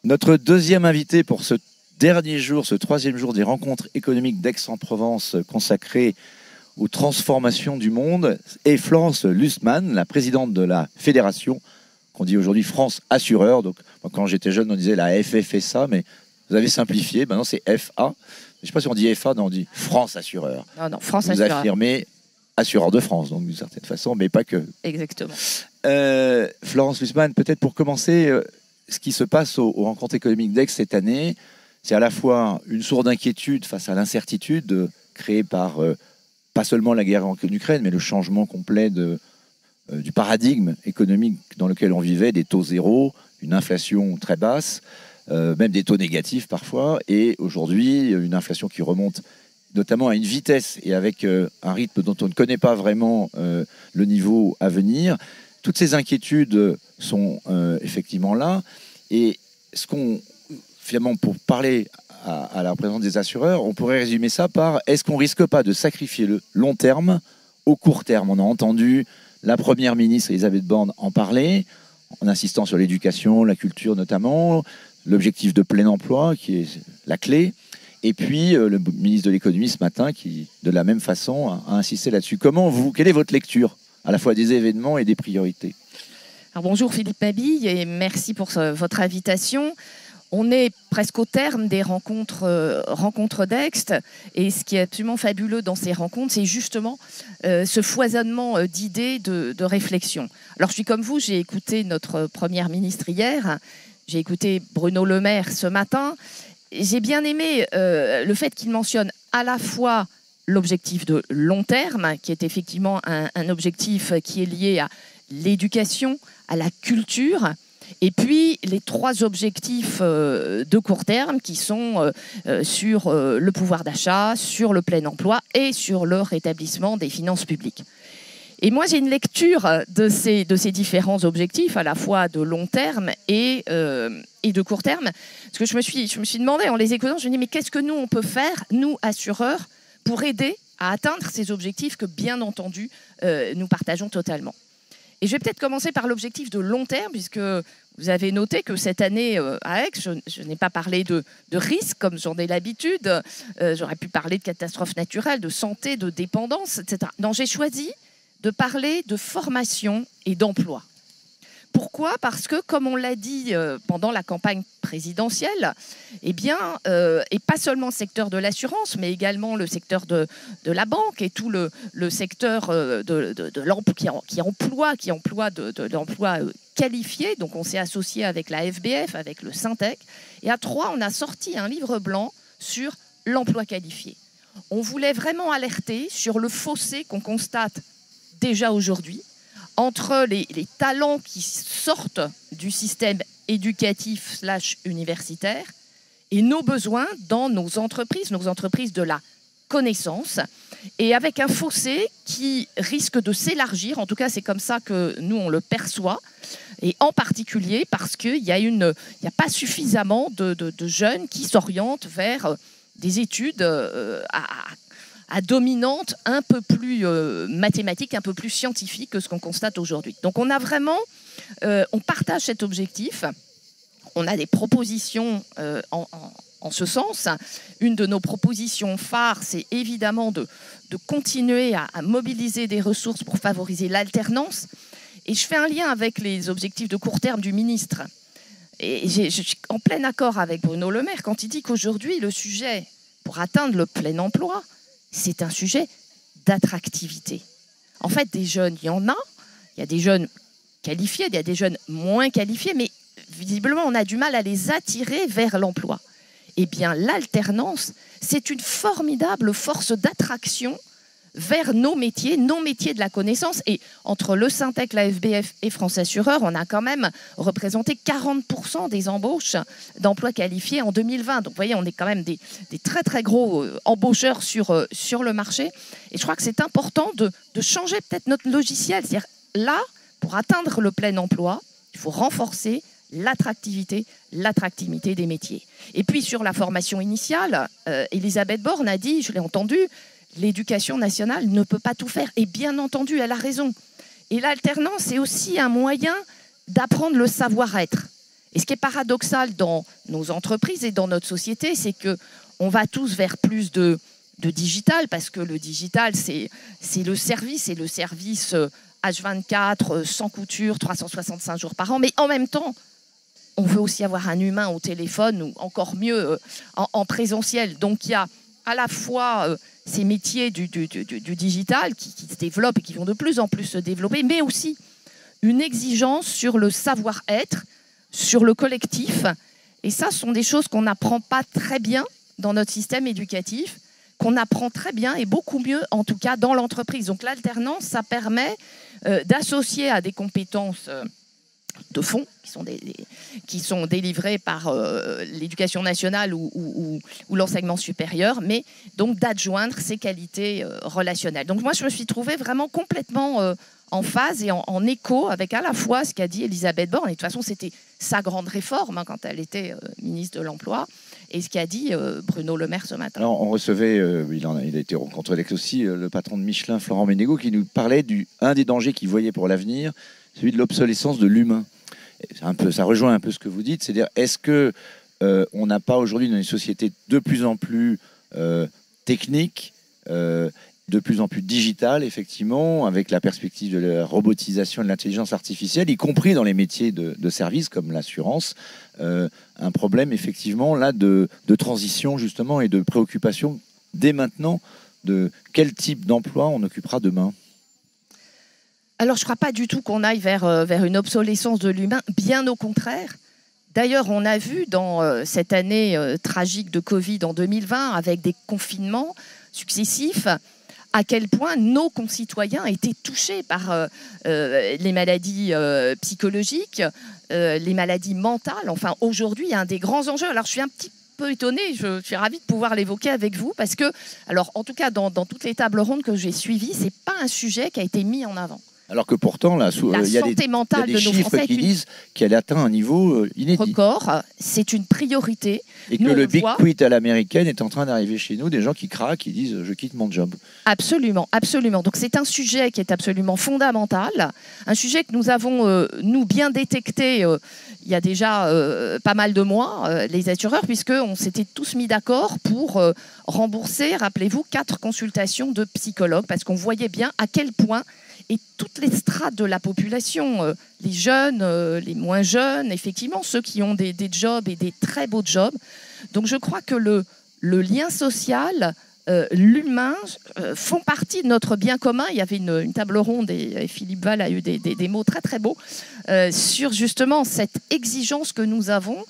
Notre deuxième invité pour ce dernier jour, ce troisième jour des rencontres économiques d'Aix-en-Provence consacrées aux transformations du monde est Florence Lussmann, la présidente de la fédération qu'on dit aujourd'hui France Assureur. Donc, moi, quand j'étais jeune, on disait la FFSA, mais vous avez simplifié, maintenant c'est FA. Je ne sais pas si on dit FA, non, on dit France Assureur. Non, France Assureur. Vous affirmez Assureur de France, donc d'une certaine façon, mais pas que. Exactement. Florence Lussmann, peut-être pour commencer, ce qui se passe aux rencontres économiques d'Aix cette année, c'est à la fois une source d'inquiétude face à l'incertitude créée par pas seulement la guerre en Ukraine, mais le changement complet du paradigme économique dans lequel on vivait, des taux zéro, une inflation très basse, même des taux négatifs parfois, et aujourd'hui une inflation qui remonte notamment à une vitesse et avec un rythme dont on ne connaît pas vraiment le niveau à venir. Toutes ces inquiétudes sont effectivement là, et finalement, pour parler à la représentante des assureurs, on pourrait résumer ça par est-ce qu'on risque pas de sacrifier le long terme au court terme? On a entendu la première ministre Elisabeth Borne en parler, en insistant sur l'éducation, la culture notamment, l'objectif de plein emploi qui est la clé, et puis le ministre de l'économie ce matin qui, de la même façon, a insisté là-dessus. Quelle est votre lecture à la fois des événements et des priorités? Alors bonjour Philippe Mabille et merci pour votre invitation. On est presque au terme des rencontres d'Aix, et ce qui est absolument fabuleux dans ces rencontres, c'est justement ce foisonnement d'idées, de réflexions. Alors je suis comme vous, j'ai écouté notre première ministre hier, j'ai écouté Bruno Le Maire ce matin. J'ai bien aimé le fait qu'il mentionne à la fois l'objectif de long terme, qui est effectivement un objectif qui est lié à l'éducation, à la culture, et puis les trois objectifs de court terme qui sont sur le pouvoir d'achat, sur le plein emploi et sur le rétablissement des finances publiques. Et moi, j'ai une lecture de ces différents objectifs, à la fois de long terme et de court terme. Parce que je me suis demandé, en les écoutant, je me dis, mais qu'est-ce que nous, on peut faire, nous, assureurs, pour aider à atteindre ces objectifs que, bien entendu, nous partageons totalement. Et je vais peut-être commencer par l'objectif de long terme, puisque vous avez noté que cette année, à Aix, je n'ai pas parlé de risques, comme j'en ai l'habitude. J'aurais pu parler de catastrophes naturelles, de santé, de dépendance, etc. Non, j'ai choisi de parler de formation et d'emploi. Pourquoi? Parce que, comme on l'a dit pendant la campagne présidentielle, eh bien, et pas seulement le secteur de l'assurance, mais également le secteur de la banque et tout le secteur de l'emploi, qui emploie de l'emploi qualifié. Donc, on s'est associé avec la FBF, avec le Syntec. Et à 3, on a sorti un livre blanc sur l'emploi qualifié. On voulait vraiment alerter sur le fossé qu'on constate déjà aujourd'hui entre les talents qui sortent du système éducatif / universitaire et nos besoins dans nos entreprises de la connaissance, et avec un fossé qui risque de s'élargir. En tout cas, c'est comme ça que nous, on le perçoit, et en particulier parce qu'il n'y a pas suffisamment de jeunes qui s'orientent vers des études à dominante un peu plus mathématique, un peu plus scientifique que ce qu'on constate aujourd'hui. Donc on a vraiment, on partage cet objectif, on a des propositions en ce sens. Une de nos propositions phares, c'est évidemment de continuer à mobiliser des ressources pour favoriser l'alternance. Et je fais un lien avec les objectifs de court terme du ministre. Et je suis en plein accord avec Bruno Le Maire quand il dit qu'aujourd'hui, le sujet pour atteindre le plein emploi, c'est un sujet d'attractivité. En fait, des jeunes, il y en a. Il y a des jeunes qualifiés, il y a des jeunes moins qualifiés, mais visiblement, on a du mal à les attirer vers l'emploi. Eh bien, l'alternance, c'est une formidable force d'attraction vers nos métiers de la connaissance. Et entre le Syntec, la FBF et France Assureur, on a quand même représenté 40% des embauches d'emplois qualifiés en 2020. Donc, vous voyez, on est quand même des très, très gros embaucheurs sur le marché. Et je crois que c'est important de changer peut-être notre logiciel. C'est-à-dire, là, pour atteindre le plein emploi, il faut renforcer l'attractivité des métiers. Et puis, sur la formation initiale, Elisabeth Borne a dit, je l'ai entendu, l'éducation nationale ne peut pas tout faire. Et bien entendu, elle a raison. Et l'alternance, c'est aussi un moyen d'apprendre le savoir-être. Et ce qui est paradoxal dans nos entreprises et dans notre société, c'est qu'on va tous vers plus de digital, parce que le digital, c'est le service, et le service H24, sans couture, 365 jours par an. Mais en même temps, on veut aussi avoir un humain au téléphone, ou encore mieux en présentiel. Donc il y a à la fois ces métiers du digital qui se développent et qui vont de plus en plus se développer, mais aussi une exigence sur le savoir-être, sur le collectif. Et ça, ce sont des choses qu'on n'apprend pas très bien dans notre système éducatif, qu'on apprend très bien et beaucoup mieux, en tout cas, dans l'entreprise. Donc l'alternance, ça permet d'associer à des compétences de fond qui sont délivrées par l'éducation nationale ou l'enseignement supérieur, mais donc d'adjoindre ces qualités relationnelles. Donc moi, je me suis trouvée vraiment complètement en phase et en écho avec à la fois ce qu'a dit Elisabeth Borne, et de toute façon, c'était sa grande réforme quand elle était ministre de l'Emploi, et ce qu'a dit Bruno Le Maire ce matin. Alors, on recevait, il a été rencontré avec aussi le patron de Michelin, Florent Ménégo, qui nous parlait un des dangers qu'il voyait pour l'avenir, celui de l'obsolescence de l'humain. Ça rejoint un peu ce que vous dites, c'est-à-dire, est-ce que on n'a pas aujourd'hui dans une société de plus en plus technique, de plus en plus digitale, effectivement, avec la perspective de la robotisation et de l'intelligence artificielle, y compris dans les métiers de service comme l'assurance, un problème effectivement là de transition justement et de préoccupation dès maintenant de quel type d'emploi on occupera demain. Alors, je ne crois pas du tout qu'on aille vers une obsolescence de l'humain, bien au contraire. D'ailleurs, on a vu dans cette année tragique de Covid en 2020, avec des confinements successifs, à quel point nos concitoyens étaient touchés par les maladies psychologiques, les maladies mentales. Enfin, aujourd'hui, il y a un des grands enjeux. Alors, je suis un petit peu étonnée, je suis ravie de pouvoir l'évoquer avec vous, parce que, alors, en tout cas, dans toutes les tables rondes que j'ai suivies, ce n'est pas un sujet qui a été mis en avant. Alors que pourtant, là, il y a des chiffres qui disent qu'elle atteint un niveau inédit. Record, c'est une priorité. Et que le big quit à l'américaine est en train d'arriver chez nous, des gens qui craquent, qui disent « je quitte mon job ». Absolument, absolument. Donc c'est un sujet qui est absolument fondamental, un sujet que nous avons, nous, bien détecté il y a déjà pas mal de mois, les assureurs, puisqu'on s'était tous mis d'accord pour rembourser, rappelez-vous, 4 consultations de psychologues, parce qu'on voyait bien à quel point, et toutes les strates de la population, les jeunes, les moins jeunes, effectivement, ceux qui ont des jobs et des très beaux jobs. Donc je crois que le lien social, l'humain, font partie de notre bien commun. Il y avait une table ronde, et Philippe Val a eu des mots très très beaux sur justement cette exigence que nous avons.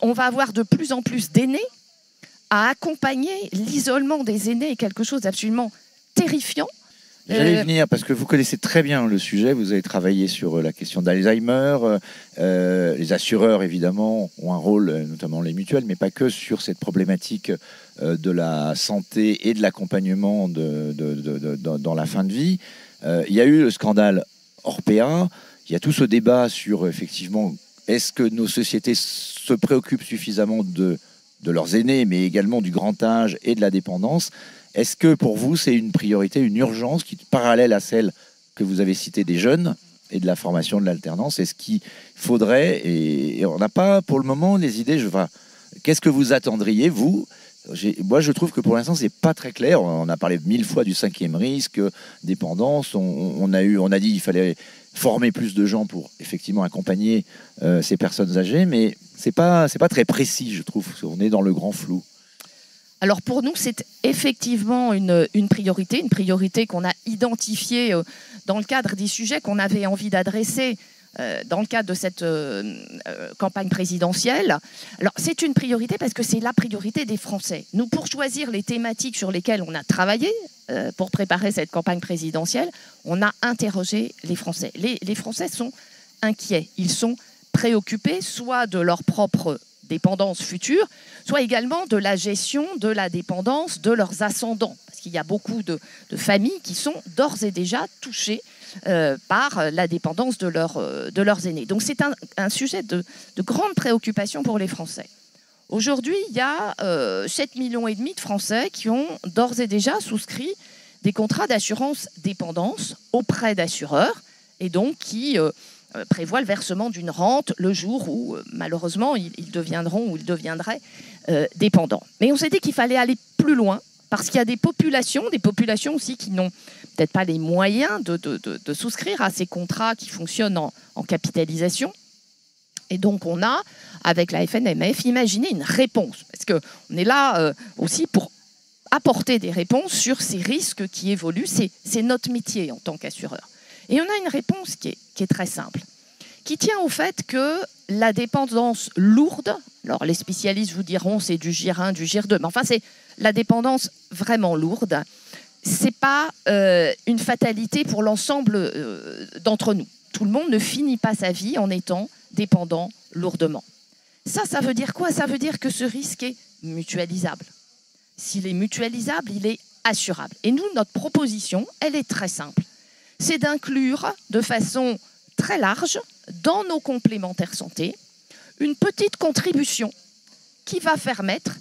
On va avoir de plus en plus d'aînés à accompagner. L'isolement des aînés est quelque chose d'absolument terrifiant. J'allais venir parce que vous connaissez très bien le sujet, vous avez travaillé sur la question d'Alzheimer, les assureurs évidemment ont un rôle, notamment les mutuelles, mais pas que, sur cette problématique de la santé et de l'accompagnement dans la fin de vie. Il y a eu le scandale Orpea, il y a tout ce débat sur effectivement, est-ce que nos sociétés se préoccupent suffisamment de leurs aînés, mais également du grand âge et de la dépendance. Est-ce que pour vous, c'est une priorité, une urgence qui est parallèle à celle que vous avez citée des jeunes et de la formation de l'alternance? Est-ce qu'il faudrait, et on n'a pas pour le moment les idées, qu'est-ce que vous attendriez, vous? Moi, je trouve que pour l'instant, c'est pas très clair. On a parlé 1000 fois du 5e risque, dépendance. On a dit qu'il fallait former plus de gens pour effectivement accompagner ces personnes âgées, mais c'est pas très précis, je trouve. On est dans le grand flou. Alors pour nous, c'est effectivement une priorité qu'on a identifiée dans le cadre des sujets qu'on avait envie d'adresser dans le cadre de cette campagne présidentielle. Alors c'est une priorité parce que c'est la priorité des Français. Nous, pour choisir les thématiques sur lesquelles on a travaillé pour préparer cette campagne présidentielle, on a interrogé les Français. Les Français sont inquiets, ils sont préoccupés soit de leur propre dépendance future, soit également de la gestion de la dépendance de leurs ascendants. Parce qu'il y a beaucoup de familles qui sont d'ores et déjà touchées par la dépendance de leurs aînés. Donc c'est un sujet de grande préoccupation pour les Français. Aujourd'hui, il y a 7,5 millions de Français qui ont d'ores et déjà souscrit des contrats d'assurance dépendance auprès d'assureurs et donc qui prévoit le versement d'une rente le jour où, malheureusement, ils deviendront ou ils deviendraient dépendants. Mais on s'est dit qu'il fallait aller plus loin, parce qu'il y a des populations aussi qui n'ont peut-être pas les moyens de souscrire à ces contrats qui fonctionnent en capitalisation. Et donc, on a, avec la FNMF, imaginé une réponse. Parce qu'on est là aussi pour apporter des réponses sur ces risques qui évoluent. C'est notre métier en tant qu'assureur. Et on a une réponse qui est très simple, qui tient au fait que la dépendance lourde, alors les spécialistes vous diront c'est du GIR 1, du GIR 2, mais enfin c'est la dépendance vraiment lourde, c'est pas une fatalité pour l'ensemble d'entre nous. Tout le monde ne finit pas sa vie en étant dépendant lourdement. Ça veut dire quoi? Ça veut dire que ce risque est mutualisable. S'il est mutualisable, il est assurable. Et nous, notre proposition, elle est très simple. C'est d'inclure de façon très large dans nos complémentaires santé une petite contribution qui va permettre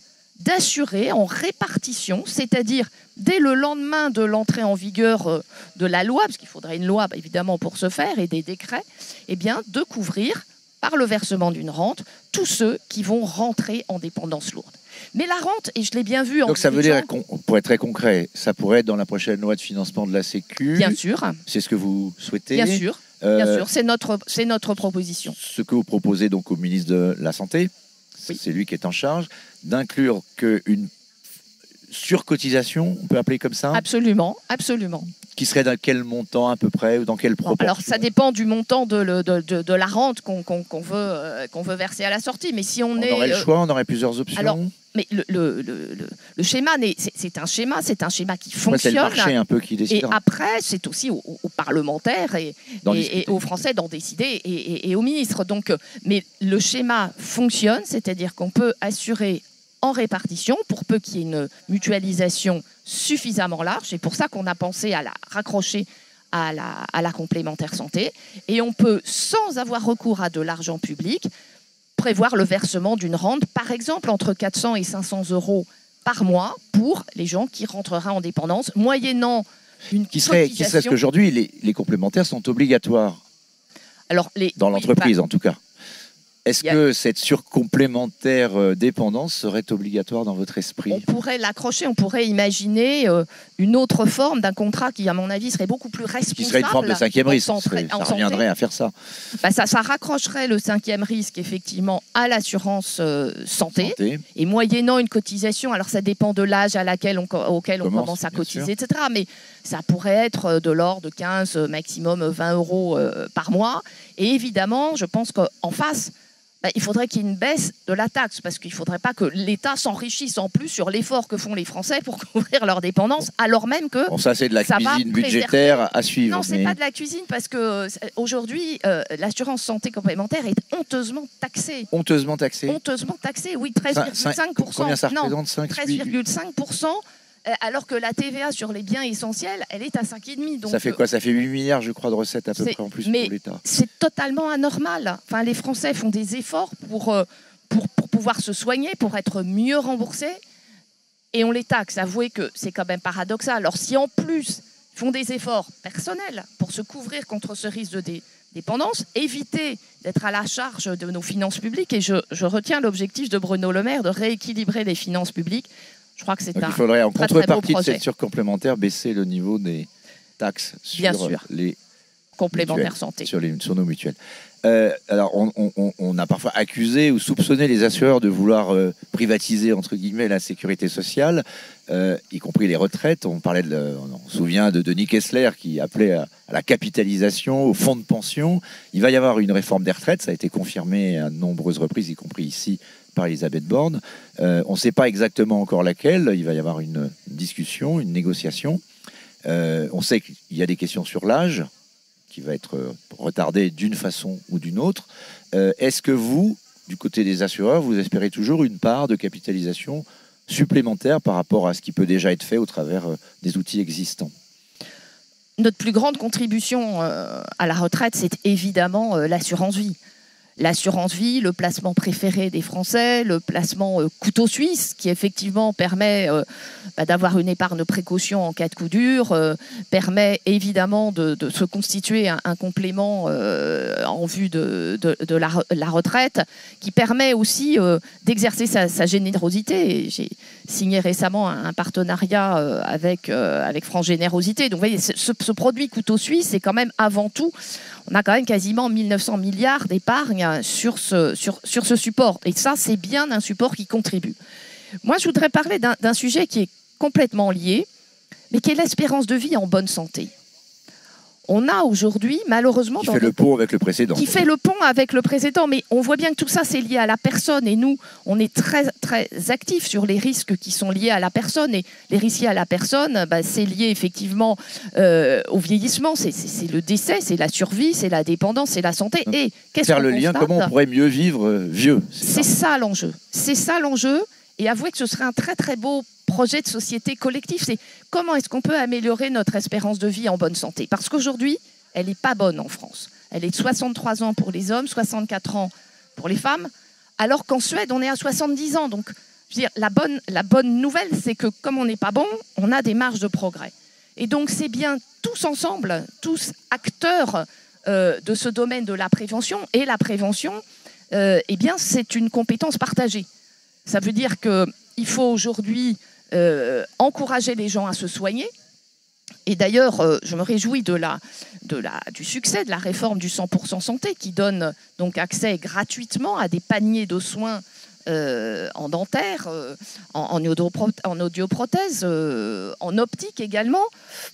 d'assurer en répartition, c'est-à-dire dès le lendemain de l'entrée en vigueur de la loi, parce qu'il faudrait une loi évidemment pour ce faire et des décrets, eh bien, de couvrir par le versement d'une rente tous ceux qui vont rentrer en dépendance lourde. Mais la rente, et je l'ai bien vu en... Donc ça veut dire, pour être très concret, ça pourrait être dans la prochaine loi de financement de la Sécu. Bien sûr. C'est ce que vous souhaitez. Bien sûr, c'est notre proposition. Ce que vous proposez donc au ministre de la Santé, oui. C'est lui qui est en charge, d'inclure qu'une surcotisation, on peut appeler comme ça? Absolument, absolument. Qui serait dans quel montant à peu près ou dans quelle proportion? Alors ça dépend du montant de la rente qu'on veut verser à la sortie. Mais si on aurait le choix, on aurait plusieurs options. Alors, mais le schéma, c'est un schéma qui fonctionne. C'est le marché un peu qui décide. Et après, c'est aussi aux parlementaires et aux Français d'en décider et aux ministres. Donc, mais le schéma fonctionne, c'est-à-dire qu'on peut assurer en répartition, pour peu qu'il y ait une mutualisation suffisamment large. C'est pour ça qu'on a pensé à la raccrocher à la complémentaire santé. Et on peut, sans avoir recours à de l'argent public, prévoir le versement d'une rente, par exemple, entre 400 et 500 euros par mois pour les gens qui rentreraient en dépendance, moyennant une cotisation. Qui serait ce qu'aujourd'hui, les complémentaires sont obligatoires. Alors, dans l'entreprise, en tout cas. Est-ce que cette surcomplémentaire dépendance serait obligatoire dans votre esprit? On pourrait l'accrocher, on pourrait imaginer une autre forme d'un contrat qui, à mon avis, serait beaucoup plus responsable. Qui serait une forme de cinquième risque, ça reviendrait à faire ça. Ça raccrocherait le cinquième risque, effectivement, à l'assurance santé. Et moyennant une cotisation, alors ça dépend de l'âge auquel on commence à cotiser, etc. Mais ça pourrait être de l'ordre de 15, maximum 20 euros par mois. Et évidemment, je pense qu'en face, il faudrait qu'il y ait une baisse de la taxe, parce qu'il ne faudrait pas que l'État s'enrichisse en plus sur l'effort que font les Français pour couvrir leur dépendance, alors même que... Bon, ça, c'est de la cuisine budgétaire à suivre. Non, ce n'est pas de la cuisine, parce qu'aujourd'hui, l'assurance santé complémentaire est honteusement taxée. Honteusement taxée? Honteusement taxée, oui, 13,5%. Combien ça représente? 13,5%. Alors que la TVA sur les biens essentiels, elle est à 5,5. Donc ça fait quoi? Ça fait 8 milliards, je crois, de recettes à peu près en plus pour l'État. C'est totalement anormal. Enfin, les Français font des efforts pour pouvoir se soigner, pour être mieux remboursés, et on les taxe. Avouez que c'est quand même paradoxal. Alors si en plus ils font des efforts personnels pour se couvrir contre ce risque de dépendance, éviter d'être à la charge de nos finances publiques, et je retiens l'objectif de Bruno Le Maire de rééquilibrer les finances publiques. Je crois que c'est il faudrait, en contrepartie de cette surcomplémentaire, baisser le niveau des taxes sur les complémentaires santé. Sur nos mutuelles. Alors, on a parfois accusé ou soupçonné les assureurs de vouloir privatiser, entre guillemets, la sécurité sociale, y compris les retraites. On se souvient de Denis Kessler qui appelait à la capitalisation, au fonds de pension. Il va y avoir une réforme des retraites, ça a été confirmé à de nombreuses reprises, y compris ici, par Elisabeth Borne. On ne sait pas exactement encore laquelle. Il va y avoir une discussion, une négociation. On sait qu'il y a des questions sur l'âge qui va être retardé d'une façon ou d'une autre. Est-ce que vous, du côté des assureurs, vous espérez toujours une part de capitalisation supplémentaire par rapport à ce qui peut déjà être fait au travers des outils existants? Notre plus grande contribution à la retraite, c'est évidemment l'assurance vie. l'assurance vie, le placement préféré des Français, le placement couteau suisse, qui effectivement permet d'avoir une épargne précaution en cas de coup dur, permet évidemment de se constituer un complément en vue de la retraite, qui permet aussi d'exercer sa générosité. Et j'ai signé récemment un partenariat avec France Générosité. Donc vous voyez, ce produit couteau suisse, c'est quand même avant tout, on a quand même quasiment 1900 milliards d'épargne sur ce support. Et ça, c'est bien un support qui contribue. Moi, je voudrais parler d'un sujet qui est complètement lié, mais qui est l'espérance de vie en bonne santé. On a aujourd'hui, malheureusement... Qui fait le pont avec le précédent. Qui fait le pont avec le précédent, mais on voit bien que tout ça, c'est lié à la personne. Et nous, on est très, très actifs sur les risques qui sont liés à la personne. Et les risques liés à la personne, c'est lié effectivement au vieillissement. C'est le décès, c'est la survie, c'est la dépendance, c'est la santé. Et qu'est-ce qu'on Faire le lien, comment on pourrait mieux vivre vieux. C'est ça l'enjeu. C'est ça l'enjeu. Et avouez que ce serait un très, très beau projet de société collective. C'est comment est-ce qu'on peut améliorer notre espérance de vie en bonne santé. Parce qu'aujourd'hui, elle n'est pas bonne en France. Elle est de 63 ans pour les hommes, 64 ans pour les femmes, alors qu'en Suède, on est à 70 ans. Donc, je veux dire, la bonne nouvelle, c'est que comme on n'est pas bon, on a des marges de progrès. Et donc, c'est bien tous ensemble, tous acteurs de ce domaine de la prévention. Et la prévention, eh bien, c'est une compétence partagée. Ça veut dire qu'il faut aujourd'hui encourager les gens à se soigner. Et d'ailleurs, je me réjouis du succès de la réforme du 100% santé qui donne donc accès gratuitement à des paniers de soins en dentaire, en audioprothèse, en optique également.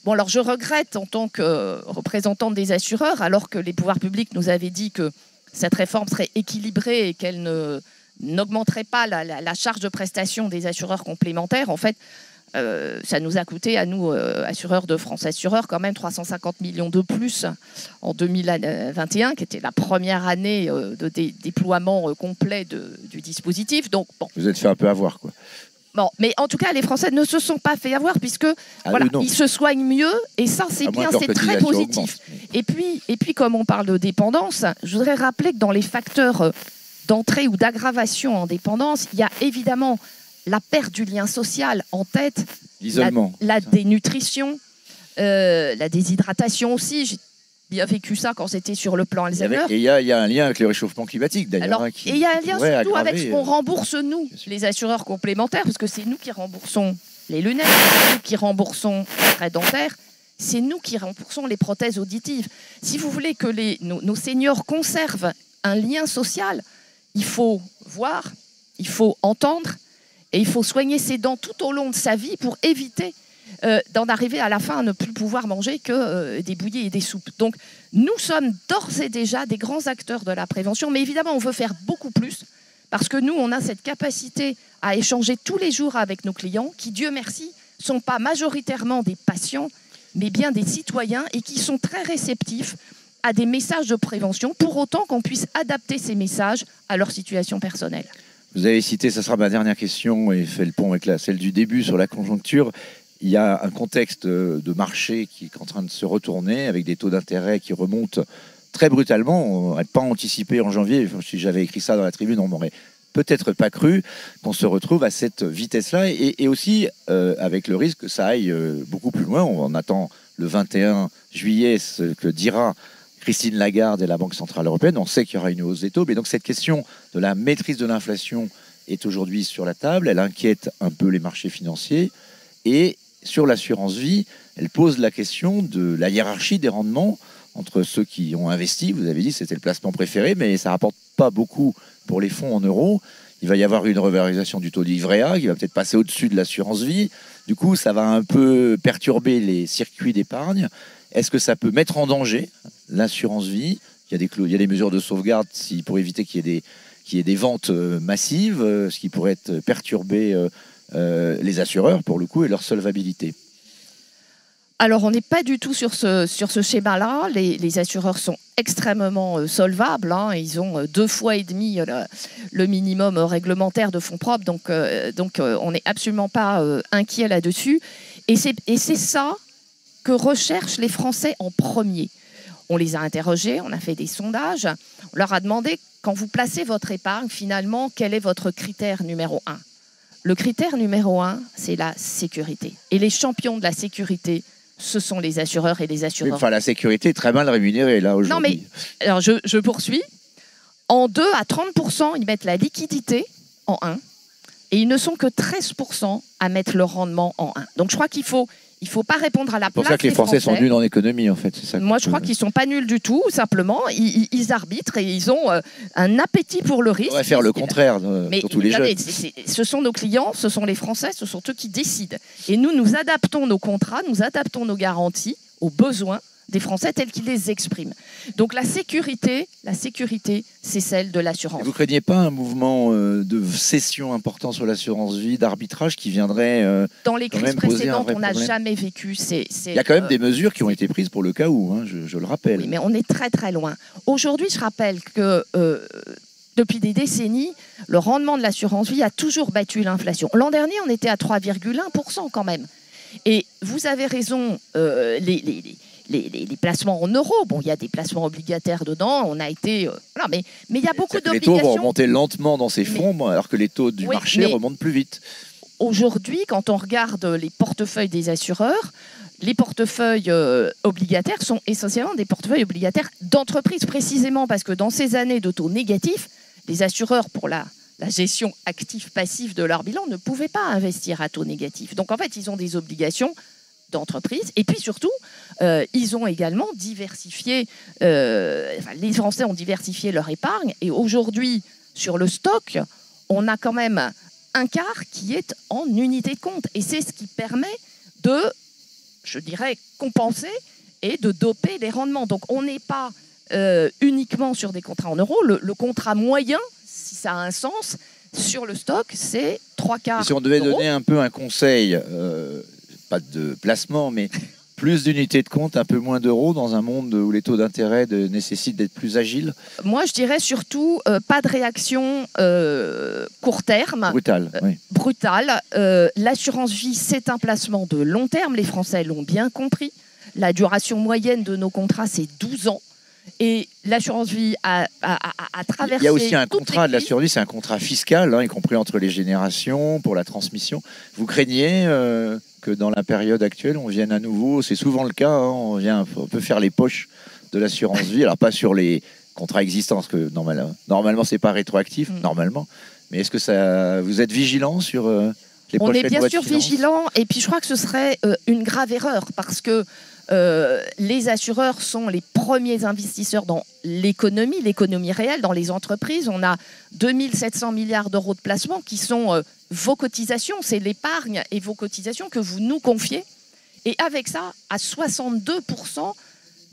Bon, alors je regrette en tant que représentante des assureurs, alors que les pouvoirs publics nous avaient dit que cette réforme serait équilibrée et qu'elle n'augmenterait pas la charge de prestation des assureurs complémentaires. En fait, ça nous a coûté à nous, assureurs de France Assureurs, quand même 350 millions de plus en 2021, qui était la première année de déploiement complet du dispositif. Donc, bon. Vous êtes fait un peu avoir, quoi. Bon, mais en tout cas, les Français ne se sont pas fait avoir puisque voilà, ils se soignent mieux et ça, c'est bien, c'est très positif. Et puis, comme on parle de dépendance, je voudrais rappeler que dans les facteurs d'entrée ou d'aggravation en dépendance, il y a évidemment la perte du lien social en tête, l'isolement, la dénutrition, la déshydratation aussi. J'ai bien vécu ça quand c'était sur le plan Alzheimer. Et il y a un lien avec le réchauffement climatique d'ailleurs. Et il y a un lien surtout avec ce qu'on rembourse nous, les assureurs complémentaires, parce que c'est nous qui remboursons les lunettes, c'est nous qui remboursons les frais dentaires, c'est nous qui remboursons les prothèses auditives. Si vous voulez que nos seniors conservent un lien social, il faut voir, il faut entendre et il faut soigner ses dents tout au long de sa vie pour éviter d'en arriver à la fin à ne plus pouvoir manger que des bouillies et des soupes. Donc, nous sommes d'ores et déjà des grands acteurs de la prévention, mais évidemment, on veut faire beaucoup plus parce que nous, on a cette capacité à échanger tous les jours avec nos clients qui, Dieu merci, ne sont pas majoritairement des patients, mais bien des citoyens et qui sont très réceptifs à des messages de prévention, pour autant qu'on puisse adapter ces messages à leur situation personnelle. Vous avez cité, ça sera ma dernière question, et fait le pont avec celle du début sur la conjoncture. Il y a un contexte de marché qui est en train de se retourner, avec des taux d'intérêt qui remontent très brutalement. On n'aurait pas anticipé en janvier, si j'avais écrit ça dans la tribune, on m'aurait peut-être pas cru qu'on se retrouve à cette vitesse-là, et aussi avec le risque que ça aille beaucoup plus loin. On attend le 21 juillet ce que dira Christine Lagarde et la Banque Centrale Européenne. On sait qu'il y aura une hausse des taux, mais donc cette question de la maîtrise de l'inflation est aujourd'hui sur la table. Elle inquiète un peu les marchés financiers. Et sur l'assurance vie, elle pose la question de la hiérarchie des rendements entre ceux qui ont investi. Vous avez dit que c'était le placement préféré, mais ça ne rapporte pas beaucoup pour les fonds en euros. Il va y avoir une revalorisation du taux du livret A qui va peut-être passer au-dessus de l'assurance vie. Du coup, ça va un peu perturber les circuits d'épargne. Est-ce que ça peut mettre en danger l'assurance vie? Il y a des mesures de sauvegarde pour éviter qu'il y ait des ventes massives, ce qui pourrait perturber les assureurs, pour le coup, et leur solvabilité. Alors, on n'est pas du tout sur ce schéma-là. Les assureurs sont extrêmement solvables. Hein. Ils ont 2,5 fois le minimum réglementaire de fonds propres. Donc on n'est absolument pas inquiet là-dessus. Et c'est ça que recherchent les Français en premier. On les a interrogés, on a fait des sondages. On leur a demandé, quand vous placez votre épargne, finalement, quel est votre critère numéro 1 ? Le critère numéro 1, c'est la sécurité. Et les champions de la sécurité, ce sont les assureurs et les assureurs. Enfin, la sécurité est très mal rémunérée, là, aujourd'hui. Non, mais alors je poursuis. En 2 à 30%, ils mettent la liquidité en 1. Et ils ne sont que 13% à mettre le rendement en 1. Donc, je crois qu'il faut pas répondre à la place des Français. C'est pour ça que les Français sont nuls en économie, en fait. Ça. Moi, je crois qu'ils ne sont pas nuls du tout. Simplement, ils arbitrent et ils ont un appétit pour le risque. On devrait faire le contraire, surtout les jeunes. Ce sont nos clients, ce sont les Français, ce sont eux qui décident. Et nous adaptons nos contrats, nous adaptons nos garanties aux besoins des Français tels qu'ils les expriment. Donc la sécurité, c'est celle de l'assurance. Vous ne craignez pas un mouvement de cession important sur l'assurance vie, d'arbitrage qui viendrait dans les crises précédentes, on n'a jamais vécu. Il y a quand même des mesures qui ont été prises pour le cas où, hein, je le rappelle. Oui, mais on est très très loin. Aujourd'hui, je rappelle que depuis des décennies, le rendement de l'assurance vie a toujours battu l'inflation. L'an dernier, on était à 3,1% quand même. Et vous avez raison, les placements en euros, bon, il y a des placements obligataires dedans, on a été... voilà, mais il y a beaucoup d'obligations... Les taux vont remonter lentement dans ces fonds, alors que les taux du marché remontent plus vite. Aujourd'hui, quand on regarde les portefeuilles des assureurs, les portefeuilles obligataires sont essentiellement des portefeuilles obligataires d'entreprise, précisément parce que dans ces années de taux négatifs, les assureurs, pour la gestion active-passive de leur bilan, ne pouvaient pas investir à taux négatif. Donc en fait, ils ont des obligations d'entreprise. Et puis surtout, ils ont également diversifié, les Français ont diversifié leur épargne. Et aujourd'hui, sur le stock, on a quand même un quart qui est en unité de compte. Et c'est ce qui permet de, je dirais, compenser et de doper les rendements. Donc on n'est pas uniquement sur des contrats en euros. Le contrat moyen, si ça a un sens, sur le stock, c'est 3 quarts. Si on devait donner un peu un conseil, pas de placement, mais plus d'unités de compte, un peu moins d'euros dans un monde où les taux d'intérêt nécessitent d'être plus agiles. Moi, je dirais surtout pas de réaction court terme. Brutale. Oui. Brutale. L'assurance vie, c'est un placement de long terme. Les Français l'ont bien compris. La duration moyenne de nos contrats, c'est 12 ans. Et l'assurance vie a traversé. Il y a aussi un contrat de l'assurance vie, c'est un contrat fiscal, hein, y compris entre les générations, pour la transmission. Vous craignez que dans la période actuelle, on vienne à nouveau, c'est souvent le cas, hein, on peut faire les poches de l'assurance vie, alors pas sur les contrats existants, parce que normalement c'est pas rétroactif, normalement. Mais est-ce que vous êtes vigilant sur les prochaines lois de finances ? On est bien sûr vigilant, et puis je crois que ce serait une grave erreur, parce que les assureurs sont les premiers investisseurs dans l'économie réelle, dans les entreprises. On a 2700 milliards d'euros de placements qui sont vos cotisations, c'est l'épargne et vos cotisations que vous nous confiez. Et avec ça, à 62%,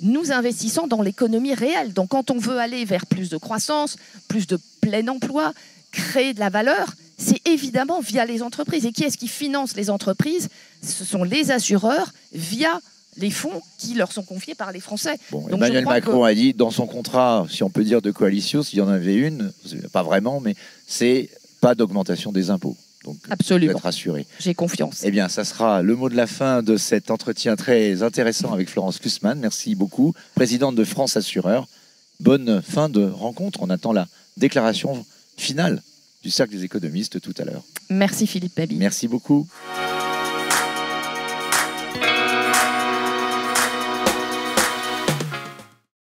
nous investissons dans l'économie réelle. Donc quand on veut aller vers plus de croissance, plus de plein emploi, créer de la valeur, c'est évidemment via les entreprises. Et qui est-ce qui finance les entreprises ? Ce sont les assureurs via les fonds qui leur sont confiés par les Français. Bon, donc Emmanuel Macron a dit dans son contrat, si on peut dire de coalition, s'il y en avait une, pas vraiment, mais c'est pas d'augmentation des impôts. Donc, absolument. Vous êtes rassuré. J'ai confiance. Eh bien, ça sera le mot de la fin de cet entretien très intéressant avec Florence Kussmann. Merci beaucoup, présidente de France Assureur. Bonne fin de rencontre. On attend la déclaration finale du Cercle des économistes tout à l'heure. Merci Philippe Babi. Merci beaucoup.